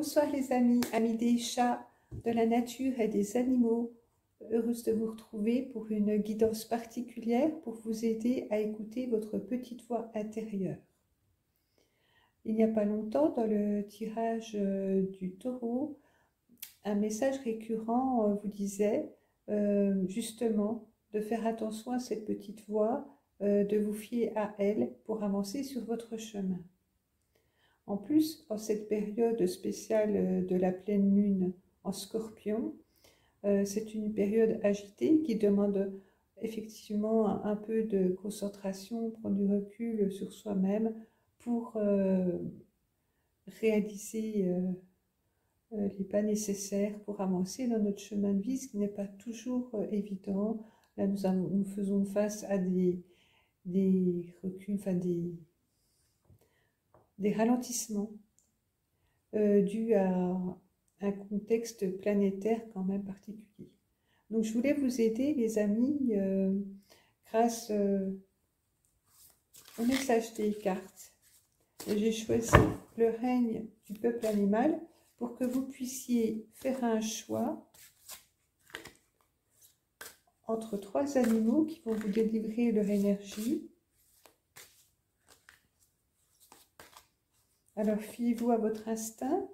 Bonsoir les amis, amis des chats, de la nature et des animaux. Heureuse de vous retrouver pour une guidance particulière pour vous aider à écouter votre petite voix intérieure. Il n'y a pas longtemps, dans le tirage du taureau, un message récurrent vous disait justement de faire attention à cette petite voix, de vous fier à elle pour avancer sur votre chemin. En plus, en cette période spéciale de la pleine lune en Scorpion, c'est une période agitée qui demande effectivement un peu de concentration, prendre du recul sur soi-même pour réaliser les pas nécessaires pour avancer dans notre chemin de vie, ce qui n'est pas toujours évident. Là, nous faisons face à des reculs, enfin des ralentissements dus à un contexte planétaire quand même particulier. Donc je voulais vous aider les amis grâce au message des cartes. J'ai choisi le règne du peuple animal pour que vous puissiez faire un choix entre 3 animaux qui vont vous délivrer leur énergie. Alors, fiez-vous à votre instinct.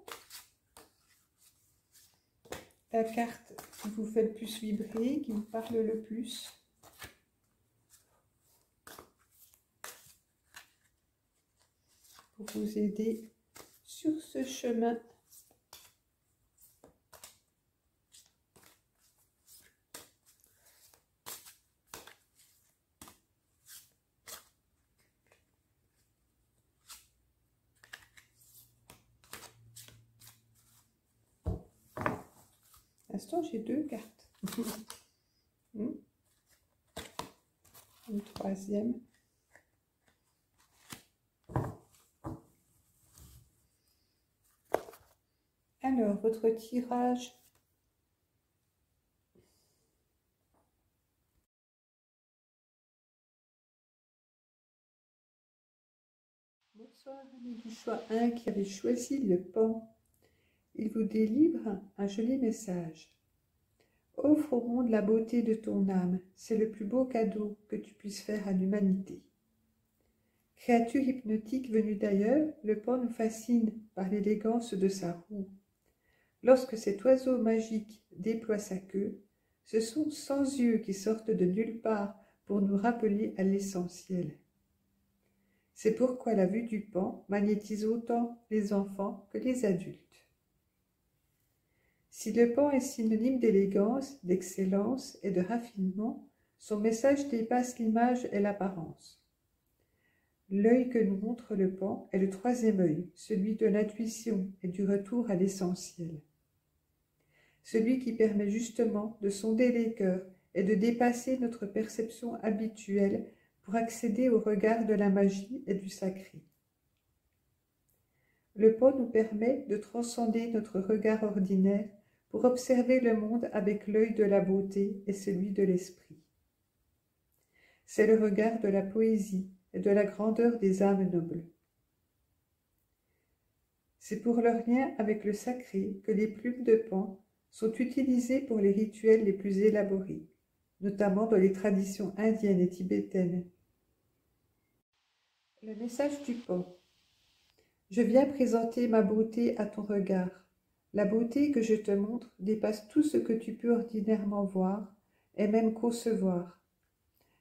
La carte qui vous fait le plus vibrer, qui vous parle le plus. Pour vous aider sur ce chemin. Pour l'instant, j'ai 2 cartes. Une troisième. Alors, votre tirage. Bonsoir, ami du choix 1 qui avait choisi le pan. Il vous délivre un joli message. Offre au monde la beauté de ton âme, c'est le plus beau cadeau que tu puisses faire à l'humanité. Créature hypnotique venue d'ailleurs, le pan nous fascine par l'élégance de sa roue. Lorsque cet oiseau magique déploie sa queue, ce sont 100 yeux qui sortent de nulle part pour nous rappeler à l'essentiel. C'est pourquoi la vue du pan magnétise autant les enfants que les adultes. Si le pan est synonyme d'élégance, d'excellence et de raffinement, son message dépasse l'image et l'apparence. L'œil que nous montre le pan est le 3e œil, celui de l'intuition et du retour à l'essentiel. Celui qui permet justement de sonder les cœurs et de dépasser notre perception habituelle pour accéder au regard de la magie et du sacré. Le pan nous permet de transcender notre regard ordinaire pour observer le monde avec l'œil de la beauté et celui de l'esprit. C'est le regard de la poésie et de la grandeur des âmes nobles. C'est pour leur lien avec le sacré que les plumes de pan sont utilisées pour les rituels les plus élaborés, notamment dans les traditions indiennes et tibétaines. Le message du pan. Je viens présenter ma beauté à ton regard. La beauté que je te montre dépasse tout ce que tu peux ordinairement voir et même concevoir.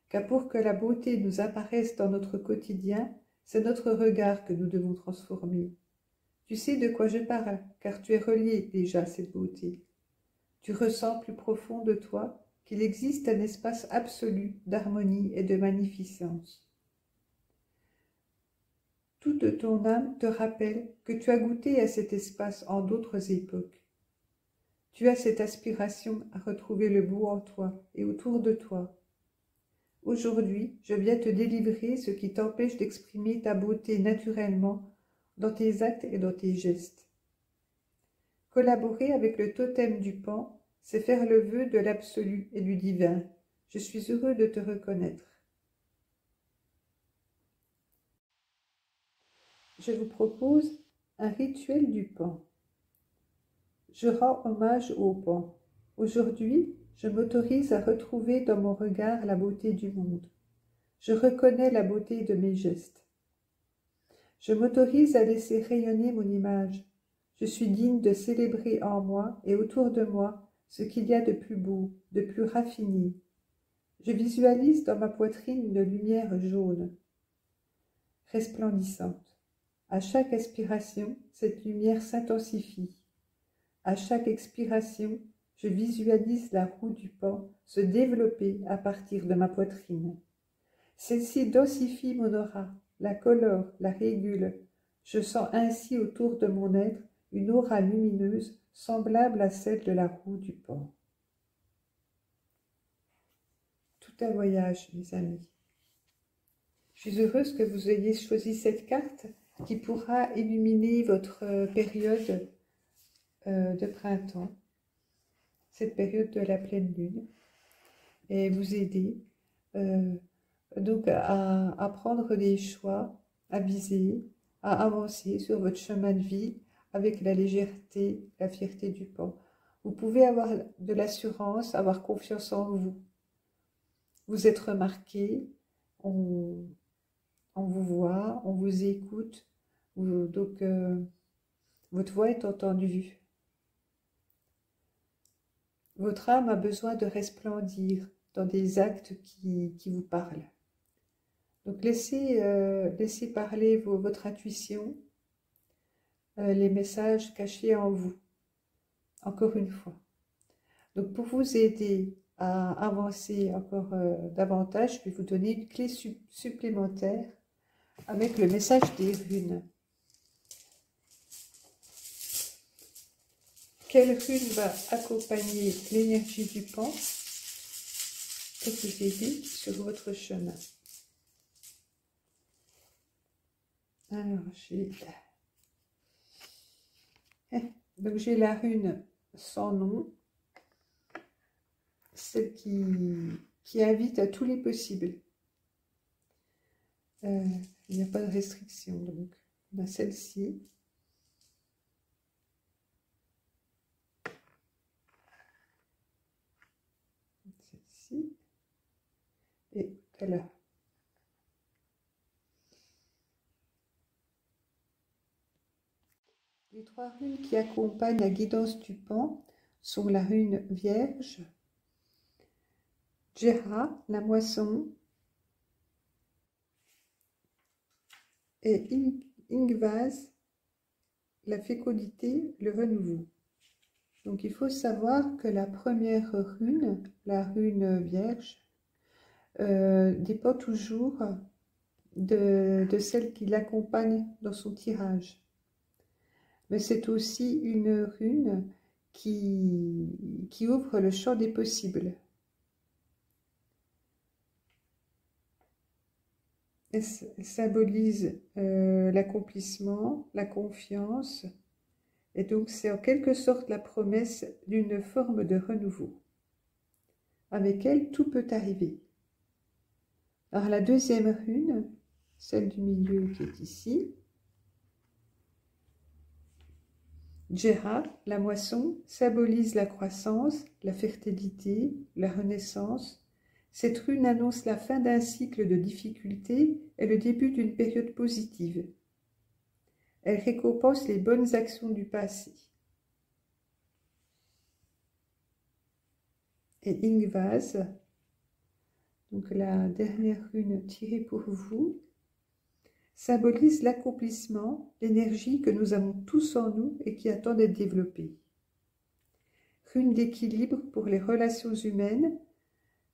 Car pour que la beauté nous apparaisse dans notre quotidien, c'est notre regard que nous devons transformer. Tu sais de quoi je parle, car tu es relié déjà à cette beauté. Tu ressens plus profond de toi qu'il existe un espace absolu d'harmonie et de magnificence. Toute ton âme te rappelle que tu as goûté à cet espace en d'autres époques. Tu as cette aspiration à retrouver le beau en toi et autour de toi. Aujourd'hui, je viens te délivrer ce qui t'empêche d'exprimer ta beauté naturellement dans tes actes et dans tes gestes. Collaborer avec le totem du pan, c'est faire le vœu de l'absolu et du divin. Je suis heureux de te reconnaître. Je vous propose un rituel du pan. Je rends hommage au pan. Aujourd'hui, je m'autorise à retrouver dans mon regard la beauté du monde. Je reconnais la beauté de mes gestes. Je m'autorise à laisser rayonner mon image. Je suis digne de célébrer en moi et autour de moi ce qu'il y a de plus beau, de plus raffiné. Je visualise dans ma poitrine une lumière jaune, resplendissante. À chaque aspiration, cette lumière s'intensifie. À chaque expiration, je visualise la roue du pan se développer à partir de ma poitrine. Celle-ci densifie mon aura, la colore, la régule. Je sens ainsi autour de mon être une aura lumineuse semblable à celle de la roue du pan. Tout un voyage, mes amis. Je suis heureuse que vous ayez choisi cette carte qui pourra illuminer votre période de printemps, cette période de la pleine lune, et vous aider donc à prendre des choix, à viser, à avancer sur votre chemin de vie avec la légèreté, la fierté du pan. Vous pouvez avoir de l'assurance, avoir confiance en vous. Vous êtes remarqué, on vous voit, on vous écoute, donc votre voix est entendue. Votre âme a besoin de resplendir dans des actes qui vous parlent. Donc laissez parler votre intuition, les messages cachés en vous, encore une fois. Donc pour vous aider à avancer encore davantage, je vais vous donner une clé supplémentaire avec le message des runes. Quelle rune va accompagner l'énergie du pan et vous aider sur votre chemin? Alors, j'ai la rune sans nom, celle qui invite à tous les possibles. Il n'y a pas de restriction, donc on a celle-ci. Celle-ci. Et voilà. Les trois runes qui accompagnent la guidance du pan sont la rune Vierge, Jera, la moisson, et Ingvaz, la fécondité, le renouveau. Donc il faut savoir que la première rune, la rune Vierge, dépend toujours de celle qui l'accompagne dans son tirage. Mais c'est aussi une rune qui ouvre le champ des possibles. Elle symbolise l'accomplissement, la confiance, et donc c'est en quelque sorte la promesse d'une forme de renouveau. Avec elle, tout peut arriver. Alors la deuxième rune, celle du milieu qui est ici, Jera, la moisson, symbolise la croissance, la fertilité, la renaissance. Cette rune annonce la fin d'un cycle de difficultés et le début d'une période positive. Elle récompense les bonnes actions du passé. Et Ingvaz, donc la dernière rune tirée pour vous, symbolise l'accomplissement, l'énergie que nous avons tous en nous et qui attend d'être développée. Rune d'équilibre pour les relations humaines,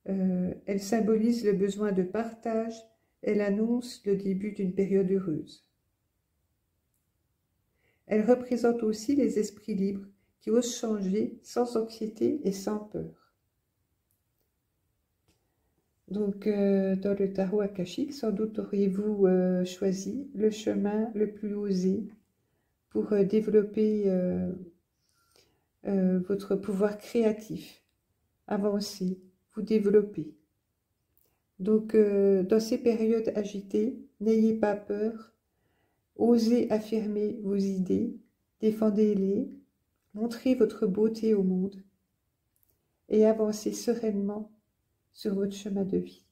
elle symbolise le besoin de partage, elle annonce le début d'une période heureuse. Elle représente aussi les esprits libres qui osent changer sans anxiété et sans peur. Donc, dans le tarot akashique, sans doute auriez-vous choisi le chemin le plus osé pour développer votre pouvoir créatif, avancer, vous développer. Donc, dans ces périodes agitées, n'ayez pas peur, osez affirmer vos idées, défendez-les, Montrez votre beauté au monde et avancez sereinement sur votre chemin de vie.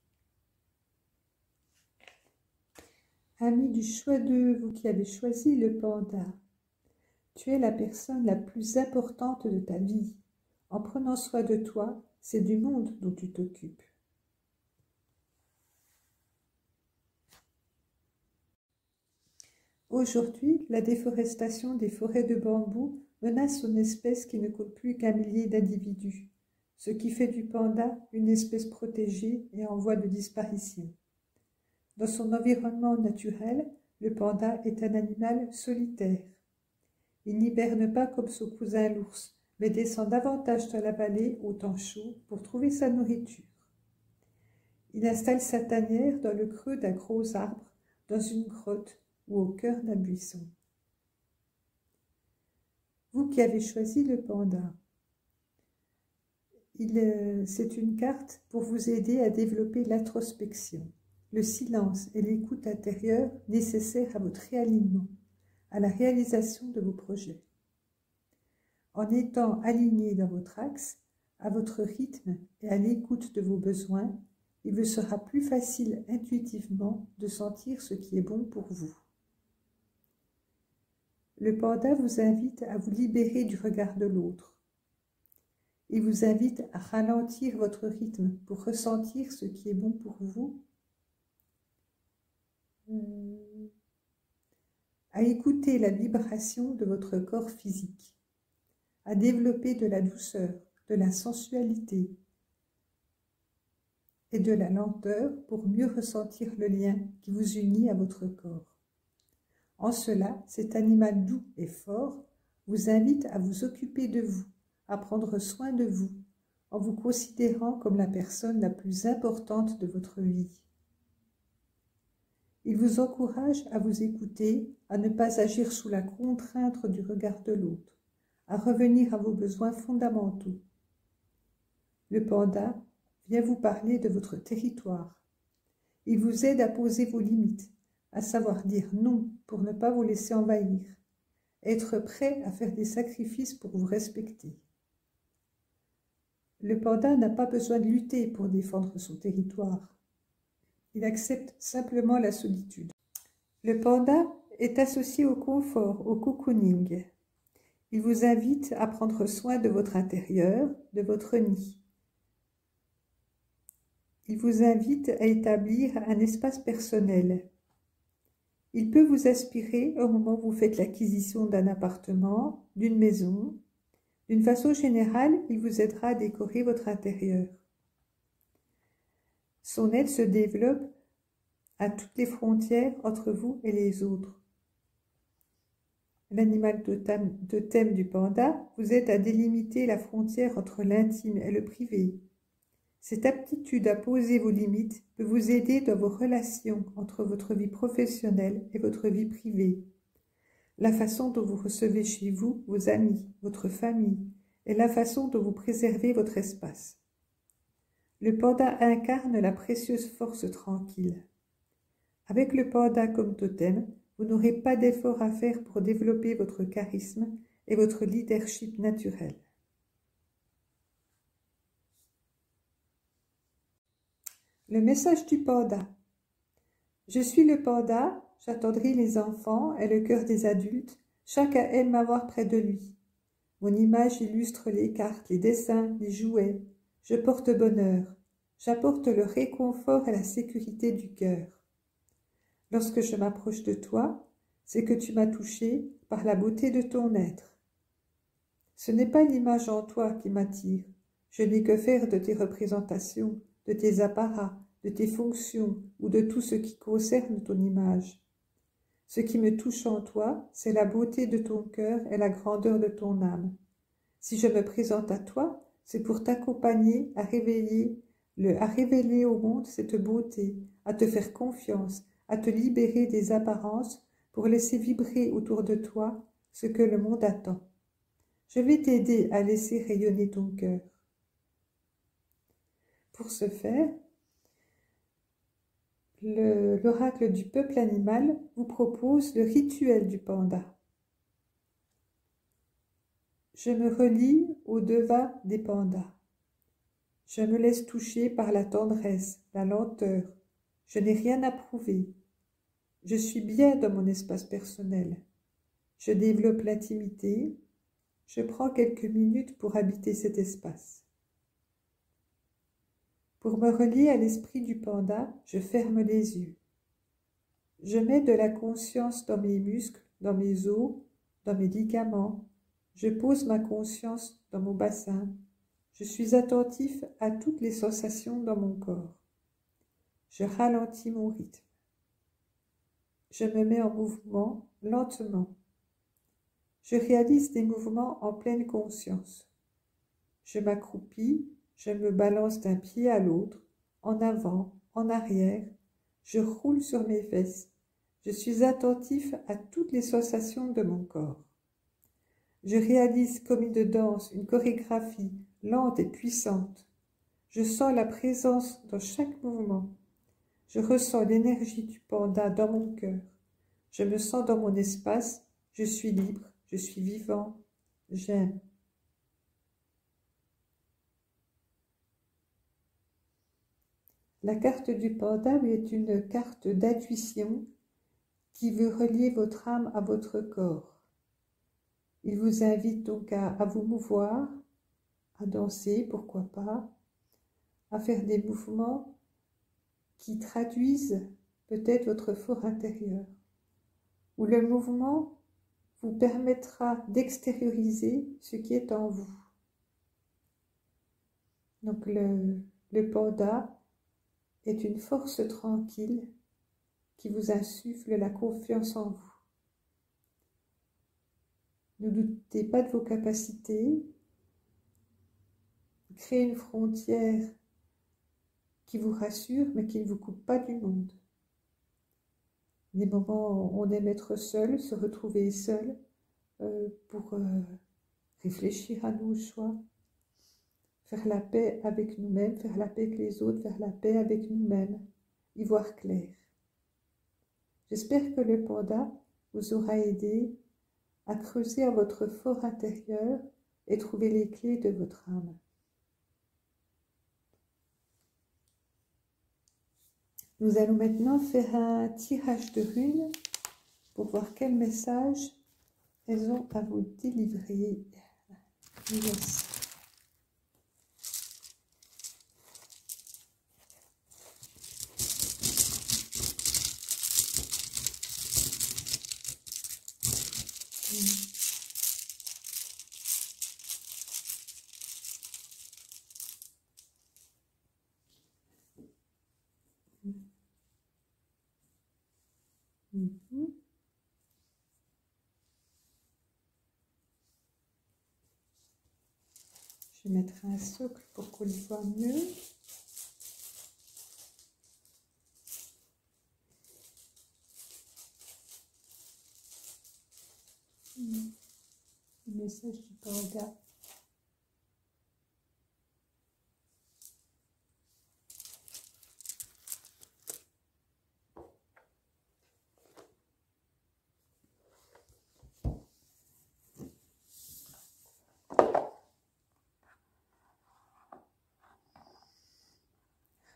Ami du choix de vous qui avez choisi le panda, tu es la personne la plus importante de ta vie. En prenant soin de toi, c'est du monde dont tu t'occupes. Aujourd'hui, la déforestation des forêts de bambou menace une espèce qui ne compte plus qu'un millier d'individus, ce qui fait du panda une espèce protégée et en voie de disparition. Dans son environnement naturel, le panda est un animal solitaire. Il n'hiberne pas comme son cousin l'ours, mais descend davantage dans la vallée au temps chaud pour trouver sa nourriture. Il installe sa tanière dans le creux d'un gros arbre, dans une grotte ou au cœur d'un buisson. Vous qui avez choisi le panda, c'est une carte pour vous aider à développer l'introspection, le silence et l'écoute intérieure nécessaires à votre réalignement, à la réalisation de vos projets. En étant aligné dans votre axe, à votre rythme et à l'écoute de vos besoins, il vous sera plus facile intuitivement de sentir ce qui est bon pour vous. Le panda vous invite à vous libérer du regard de l'autre. Il vous invite à ralentir votre rythme pour ressentir ce qui est bon pour vous, à écouter la vibration de votre corps physique, à développer de la douceur, de la sensualité et de la lenteur pour mieux ressentir le lien qui vous unit à votre corps. En cela, cet animal doux et fort vous invite à vous occuper de vous, à prendre soin de vous, en vous considérant comme la personne la plus importante de votre vie. Il vous encourage à vous écouter, à ne pas agir sous la contrainte du regard de l'autre, à revenir à vos besoins fondamentaux. Le panda vient vous parler de votre territoire. Il vous aide à poser vos limites, à savoir dire non pour ne pas vous laisser envahir, être prêt à faire des sacrifices pour vous respecter. Le panda n'a pas besoin de lutter pour défendre son territoire. Il accepte simplement la solitude. Le panda est associé au confort, au cocooning. Il vous invite à prendre soin de votre intérieur, de votre nid. Il vous invite à établir un espace personnel. Il peut vous aspirer au moment où vous faites l'acquisition d'un appartement, d'une maison. D'une façon générale, il vous aidera à décorer votre intérieur. Son aide se développe à toutes les frontières entre vous et les autres. L'animal totem du panda vous aide à délimiter la frontière entre l'intime et le privé. Cette aptitude à poser vos limites peut vous aider dans vos relations entre votre vie professionnelle et votre vie privée. La façon dont vous recevez chez vous vos amis, votre famille, et la façon dont vous préservez votre espace. Le panda incarne la précieuse force tranquille. Avec le panda comme totem, vous n'aurez pas d'effort à faire pour développer votre charisme et votre leadership naturel. Le message du panda. Je suis le panda, j'attendrai les enfants et le cœur des adultes, chacun aime m'avoir près de lui. Mon image illustre les cartes, les dessins, les jouets. Je porte bonheur, j'apporte le réconfort et la sécurité du cœur. Lorsque je m'approche de toi, c'est que tu m'as touché par la beauté de ton être. Ce n'est pas l'image en toi qui m'attire, je n'ai que faire de tes représentations, de tes apparats, de tes fonctions ou de tout ce qui concerne ton image. Ce qui me touche en toi, c'est la beauté de ton cœur et la grandeur de ton âme. Si je me présente à toi, c'est pour t'accompagner à révéler au monde cette beauté, à te faire confiance, à te libérer des apparences pour laisser vibrer autour de toi ce que le monde attend. Je vais t'aider à laisser rayonner ton cœur. Pour ce faire, l'oracle du peuple animal vous propose le rituel du panda. Je me relie au devin des pandas. Je me laisse toucher par la tendresse, la lenteur. Je n'ai rien à prouver. Je suis bien dans mon espace personnel. Je développe l'intimité. Je prends quelques minutes pour habiter cet espace. Pour me relier à l'esprit du panda, je ferme les yeux. Je mets de la conscience dans mes muscles, dans mes os, dans mes ligaments. Je pose ma conscience dans mon bassin. Je suis attentif à toutes les sensations dans mon corps. Je ralentis mon rythme. Je me mets en mouvement lentement. Je réalise des mouvements en pleine conscience. Je m'accroupis, je me balance d'un pied à l'autre, en avant, en arrière. Je roule sur mes fesses. Je suis attentif à toutes les sensations de mon corps. Je réalise comme une danse, une chorégraphie lente et puissante. Je sens la présence dans chaque mouvement. Je ressens l'énergie du panda dans mon cœur. Je me sens dans mon espace. Je suis libre, je suis vivant. J'aime. La carte du panda est une carte d'intuition qui veut relier votre âme à votre corps. Il vous invite donc à vous mouvoir, à danser, pourquoi pas, à faire des mouvements qui traduisent peut-être votre fort intérieur, où le mouvement vous permettra d'extérioriser ce qui est en vous. Donc le panda est une force tranquille qui vous insuffle la confiance en vous. Ne doutez pas de vos capacités. Créez une frontière qui vous rassure, mais qui ne vous coupe pas du monde. Des moments où on aime être seul, se retrouver seul pour réfléchir à nos choix, faire la paix avec nous-mêmes, faire la paix avec les autres, faire la paix avec nous-mêmes, y voir clair. J'espère que le panda vous aura aidé à creuser à votre fort intérieur et trouver les clés de votre âme. Nous allons maintenant faire un tirage de runes pour voir quel message elles ont à vous délivrer. Yes. Je vais mettre un socle pour qu'on le voit mieux. Le message du panda.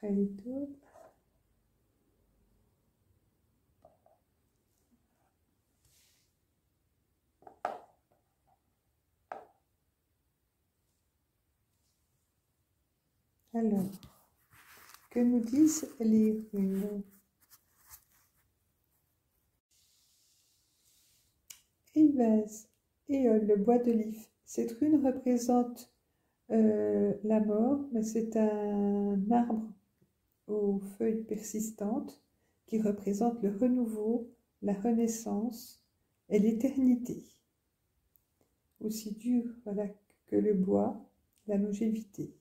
Rito. Alors, que nous disent les runes? Eivaz, Éole, le bois de l'if. Cette rune représente la mort, mais c'est un arbre aux feuilles persistantes qui représente le renouveau, la renaissance et l'éternité. Aussi dur voilà, que le bois, la longévité.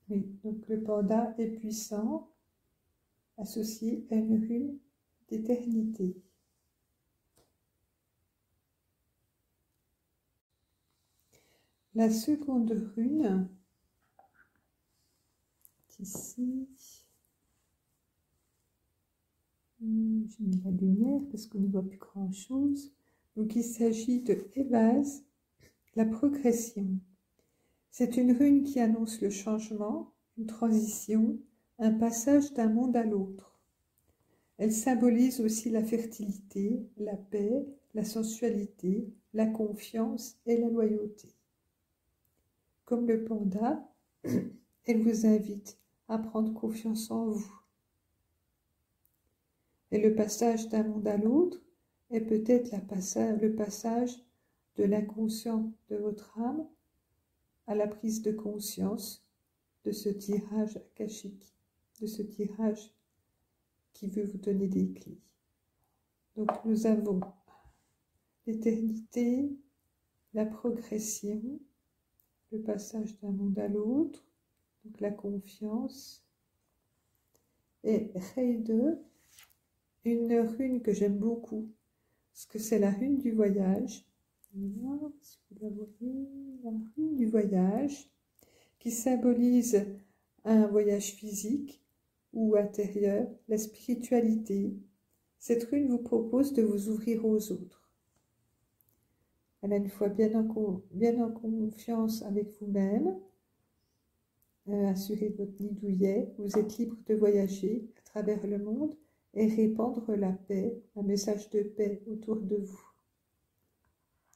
Oui, donc le panda est puissant, associé à une rune d'éternité. La seconde rune, ici, je mets la lumière parce qu'on ne voit plus grand-chose. Donc il s'agit de Évase, la progression. C'est une rune qui annonce le changement, une transition, un passage d'un monde à l'autre. Elle symbolise aussi la fertilité, la paix, la sensualité, la confiance et la loyauté. Comme le panda, elle vous invite à prendre confiance en vous. Et le passage d'un monde à l'autre est peut-être le passage de l'inconscient de votre âme à la prise de conscience de ce tirage akashique, de ce tirage qui veut vous donner des clés. Donc nous avons l'éternité, la progression, le passage d'un monde à l'autre, donc la confiance, et Reide, une rune que j'aime beaucoup, parce que c'est la rune du voyage. Voilà, si vous la voyez, la rune du voyage, qui symbolise un voyage physique ou intérieur, la spiritualité. Cette rune vous propose de vous ouvrir aux autres. Elle a une fois bien en confiance avec vous-même, assurez votre nid douillet, vous êtes libre de voyager à travers le monde et répandre la paix, un message de paix autour de vous.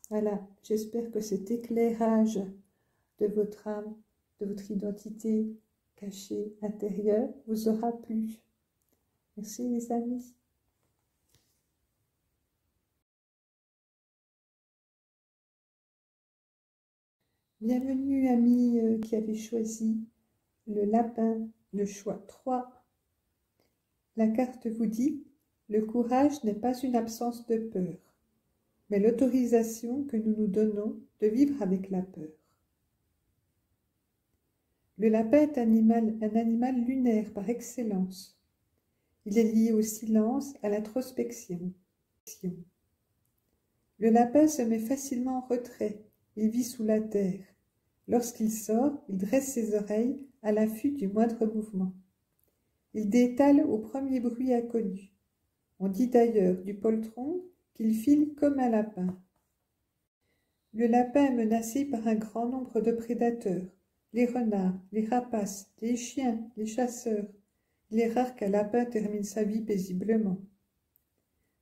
Voilà, j'espère que cet éclairage de votre âme, de votre identité cachée intérieure vous aura plu. Merci les amis. Bienvenue amis qui avez choisi le lapin, le choix 3. La carte vous dit, le courage n'est pas une absence de peur, mais l'autorisation que nous nous donnons de vivre avec la peur. Le lapin est un animal lunaire par excellence. Il est lié au silence, à l'introspection. Le lapin se met facilement en retrait, il vit sous la terre. Lorsqu'il sort, il dresse ses oreilles à l'affût du moindre mouvement. Il détale au premier bruit inconnu. On dit d'ailleurs du poltron qu'il file comme un lapin. Le lapin est menacé par un grand nombre de prédateurs, les renards, les rapaces, les chiens, les chasseurs. Il est rare qu'un lapin termine sa vie paisiblement.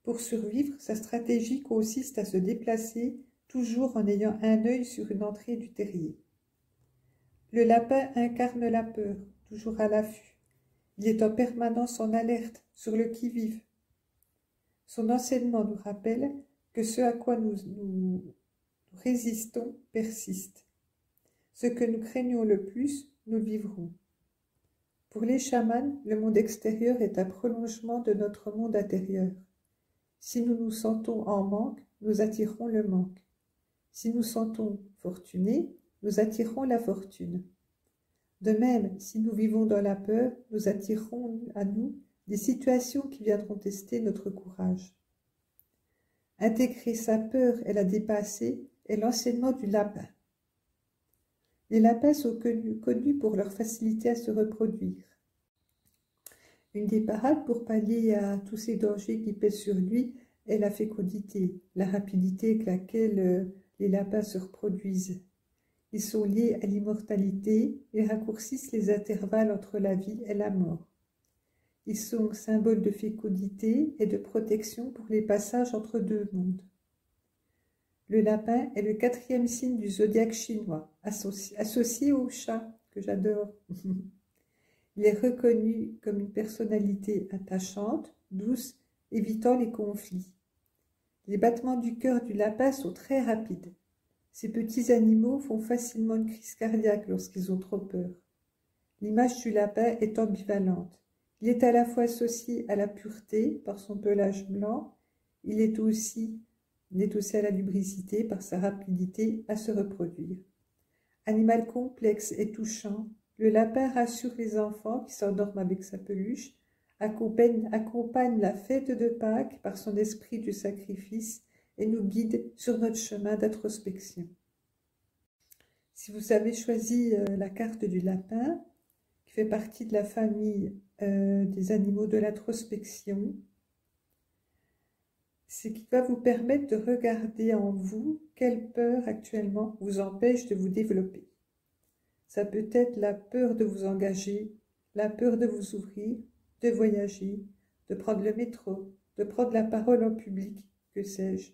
Pour survivre, sa stratégie consiste à se déplacer, toujours en ayant un œil sur une entrée du terrier. Le lapin incarne la peur, toujours à l'affût. Il est en permanence en alerte, sur le qui-vive. Son enseignement nous rappelle que ce à quoi nous résistons persiste. Ce que nous craignons le plus, nous le vivrons. Pour les chamans, le monde extérieur est un prolongement de notre monde intérieur. Si nous nous sentons en manque, nous attirerons le manque. Si nous sentons fortunés, nous attirerons la fortune. De même, si nous vivons dans la peur, nous attirerons à nous des situations qui viendront tester notre courage. Intégrer sa peur et la dépasser est l'enseignement du lapin. Les lapins sont connus pour leur facilité à se reproduire. Une des parades pour pallier à tous ces dangers qui pèsent sur lui est la fécondité, la rapidité avec laquelle les lapins se reproduisent. Ils sont liés à l'immortalité et raccourcissent les intervalles entre la vie et la mort. Ils sont symboles de fécondité et de protection pour les passages entre deux mondes. Le lapin est le 4e signe du zodiaque chinois, associé au chat, que j'adore. Il est reconnu comme une personnalité attachante, douce, évitant les conflits. Les battements du cœur du lapin sont très rapides. Ces petits animaux font facilement une crise cardiaque lorsqu'ils ont trop peur. L'image du lapin est ambivalente. Il est à la fois associé à la pureté par son pelage blanc, il est aussi à la lubricité par sa rapidité à se reproduire. Animal complexe et touchant, le lapin rassure les enfants qui s'endorment avec sa peluche, accompagne la fête de Pâques par son esprit du sacrifice et nous guide sur notre chemin d'introspection. Si vous avez choisi la carte du lapin, qui fait partie de la famille des animaux de l'introspection, C'est qui va vous permettre de regarder en vous quelle peur actuellement vous empêche de vous développer. Ça peut être la peur de vous engager, la peur de vous ouvrir, de voyager, de prendre le métro, de prendre la parole en public, que sais-je.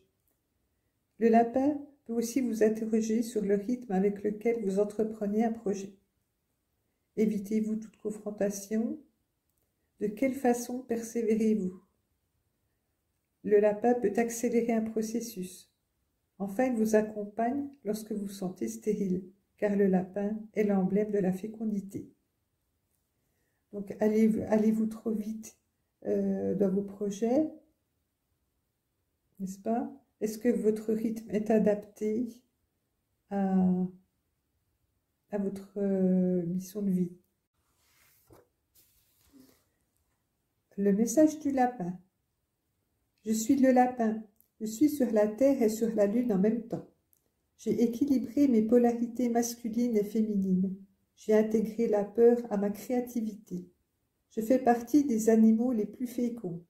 Le lapin peut aussi vous interroger sur le rythme avec lequel vous entreprenez un projet. Évitez-vous toute confrontation? De quelle façon persévérez-vous? Le lapin peut accélérer un processus. Enfin, il vous accompagne lorsque vous vous sentez stérile, car le lapin est l'emblème de la fécondité. Donc, allez-vous trop vite dans vos projets, n'est-ce pas? Est-ce que votre rythme est adapté à votre mission de vie? Le message du lapin. Je suis le lapin. Je suis sur la terre et sur la lune en même temps. J'ai équilibré mes polarités masculines et féminines. J'ai intégré la peur à ma créativité. Je fais partie des animaux les plus féconds.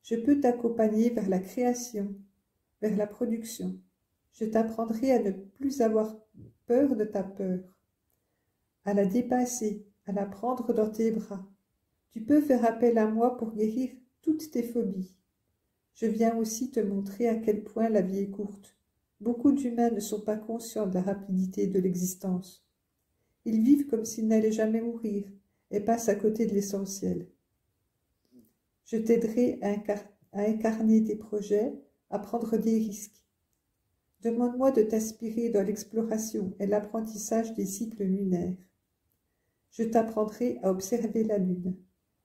Je peux t'accompagner vers la création, vers la production. Je t'apprendrai à ne plus avoir peur de ta peur, à la dépasser, à la prendre dans tes bras. Tu peux faire appel à moi pour guérir toutes tes phobies. Je viens aussi te montrer à quel point la vie est courte. Beaucoup d'humains ne sont pas conscients de la rapidité de l'existence. Ils vivent comme s'ils n'allaient jamais mourir et passent à côté de l'essentiel. Je t'aiderai à incarner tes projets, à prendre des risques. Demande-moi de t'inspirer dans l'exploration et l'apprentissage des cycles lunaires. Je t'apprendrai à observer la lune,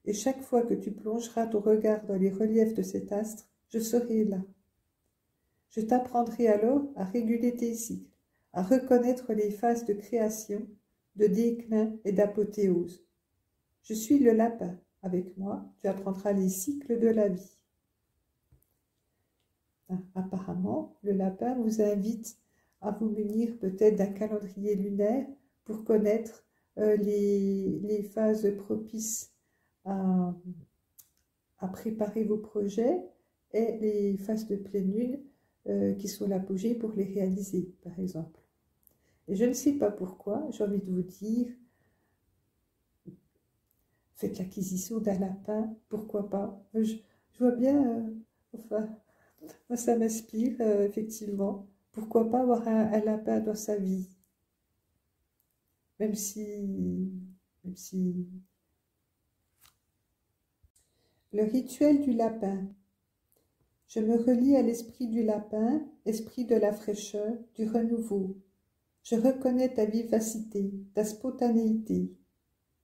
et chaque fois que tu plongeras ton regard dans les reliefs de cet astre, je serai là. Je t'apprendrai alors à réguler tes cycles, à reconnaître les phases de création, de déclin et d'apothéose. Je suis le lapin. Avec moi, tu apprendras les cycles de la vie. Apparemment, le lapin vous invite à vous munir peut-être d'un calendrier lunaire pour connaître les phases propices à préparer vos projets et les phases de pleine lune qui sont l'apogée pour les réaliser, par exemple. Et je ne sais pas pourquoi, j'ai envie de vous dire, faites l'acquisition d'un lapin, pourquoi pas. Je vois bien, enfin, moi ça m'inspire, effectivement. Pourquoi pas avoir un lapin dans sa vie, même si... Le rituel du lapin. Je me relie à l'esprit du lapin, esprit de la fraîcheur, du renouveau. Je reconnais ta vivacité, ta spontanéité.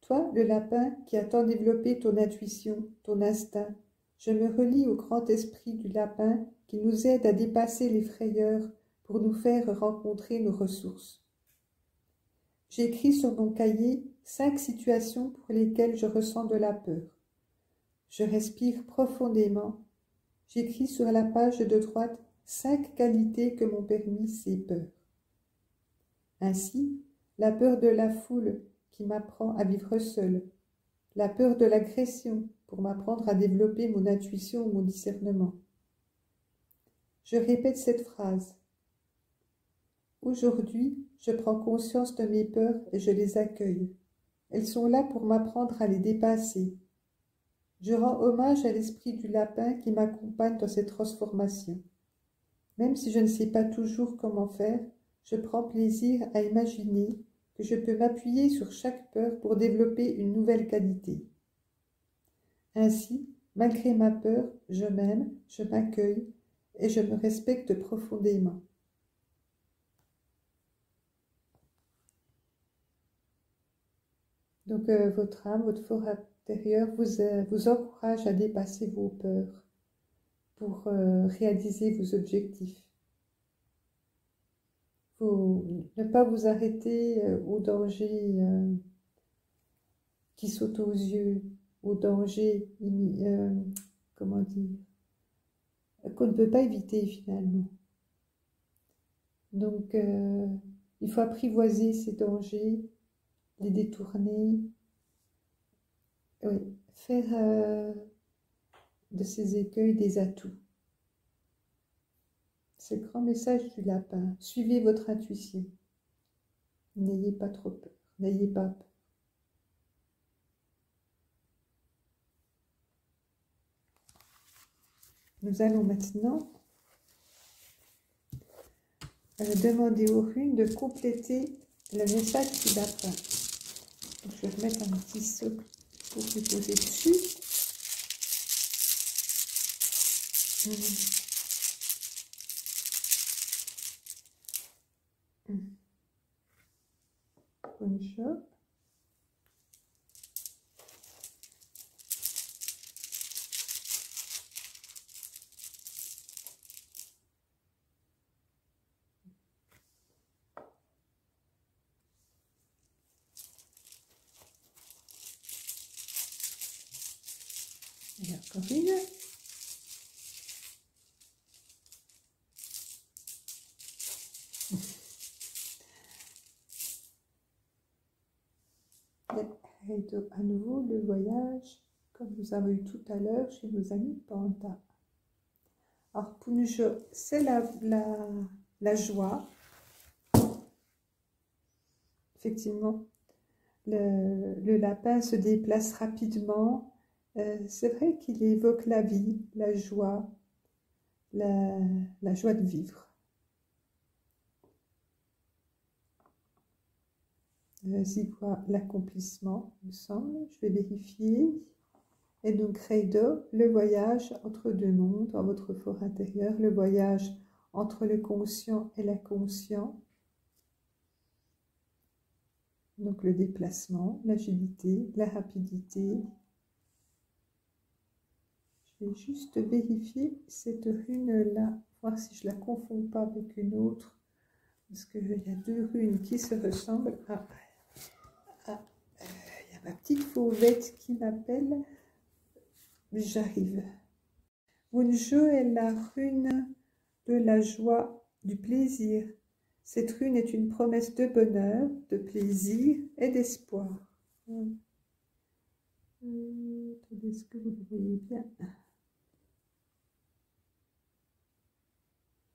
Toi, le lapin qui a tant développé ton intuition, ton instinct, je me relie au grand esprit du lapin qui nous aide à dépasser les frayeurs pour nous faire rencontrer nos ressources. J'écris sur mon cahier 5 situations pour lesquelles je ressens de la peur. Je respire profondément. J'écris sur la page de droite 5 qualités que m'ont permis ces peurs. Ainsi, la peur de la foule qui m'apprend à vivre seule, la peur de l'agression pour m'apprendre à développer mon intuition ou mon discernement. Je répète cette phrase. Aujourd'hui, je prends conscience de mes peurs et je les accueille. Elles sont là pour m'apprendre à les dépasser. Je rends hommage à l'esprit du lapin qui m'accompagne dans cette transformation. Même si je ne sais pas toujours comment faire, je prends plaisir à imaginer que je peux m'appuyer sur chaque peur pour développer une nouvelle qualité. Ainsi, malgré ma peur, je m'aime, je m'accueille et je me respecte profondément. Donc votre âme, votre fort intérieur vous encourage à dépasser vos peurs pour réaliser vos objectifs. Ne pas vous arrêter aux dangers qui sautent aux yeux, aux dangers, comment dire, qu'on ne peut pas éviter finalement. Donc, il faut apprivoiser ces dangers, les détourner, oui, faire de ces écueils des atouts. C'est le grand message du lapin. Suivez votre intuition. N'ayez pas trop peur. N'ayez pas peur. Nous allons maintenant demander aux runes de compléter le message du lapin. Donc, je vais remettre un petit socle pour le poser dessus. Bonne job. Et encore une. Et à nouveau le voyage, comme nous avons eu tout à l'heure chez nos amis Panda. Alors Punjo, c'est la joie. Effectivement, le lapin se déplace rapidement. C'est vrai qu'il évoque la vie, la joie de vivre. C'est quoi l'accomplissement, il me semble. Je vais vérifier. Et donc, Credo, le voyage entre deux mondes, dans votre fort intérieur, le voyage entre le conscient et l'inconscient. Donc, le déplacement, l'agilité, la rapidité. Je vais juste vérifier cette rune-là, voir si je ne la confonds pas avec une autre. Parce qu'il y a deux runes qui se ressemblent. Il y a ma petite fauvette qui m'appelle. J'arrive. Wunjo est la rune de la joie, du plaisir. Cette rune est une promesse de bonheur, de plaisir et d'espoir. Est-ce que vous le voyez bien?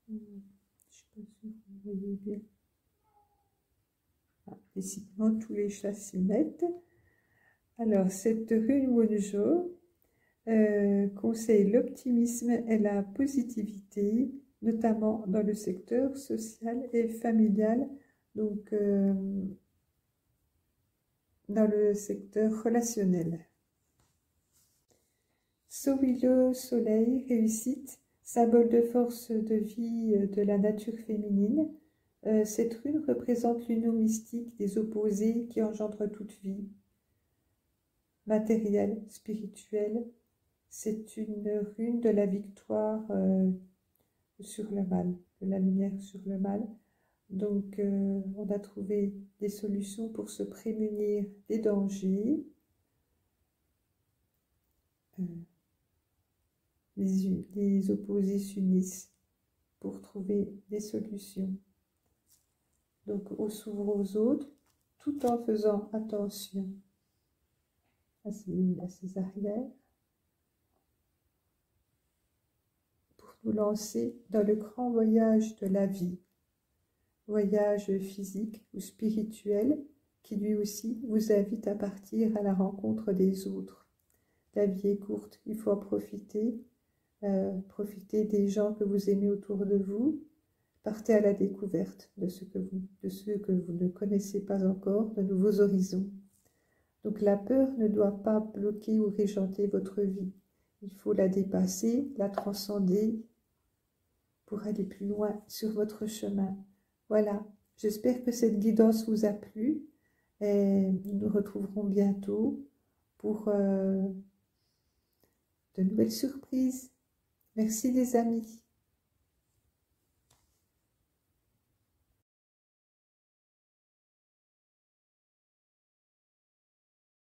Je ne suis pas sûre que vous voyez bien. Décidément, tous les chats s'y mettent. Alors, cette rune Wunjo conseille l'optimisme et la positivité, notamment dans le secteur social et familial, donc dans le secteur relationnel. Sowilo, soleil, réussite, symbole de force de vie de la nature féminine. Cette rune représente l'union mystique des opposés qui engendre toute vie, matérielle, spirituelle. C'est une rune de la victoire sur le mal, de la lumière sur le mal. Donc, on a trouvé des solutions pour se prémunir des dangers. Les opposés s'unissent pour trouver des solutions. Donc, on s'ouvre aux autres tout en faisant attention à ses arrières. Nous lancer dans le grand voyage de la vie, voyage physique ou spirituel qui lui aussi vous invite à partir à la rencontre des autres. La vie est courte, il faut en profiter, profiter des gens que vous aimez autour de vous, partez à la découverte de ceux que vous ne connaissez pas encore, de nouveaux horizons. Donc la peur ne doit pas bloquer ou régenter votre vie, il faut la dépasser, la transcender, pour aller plus loin sur votre chemin. Voilà, j'espère que cette guidance vous a plu et nous nous retrouverons bientôt pour de nouvelles surprises. Merci les amis.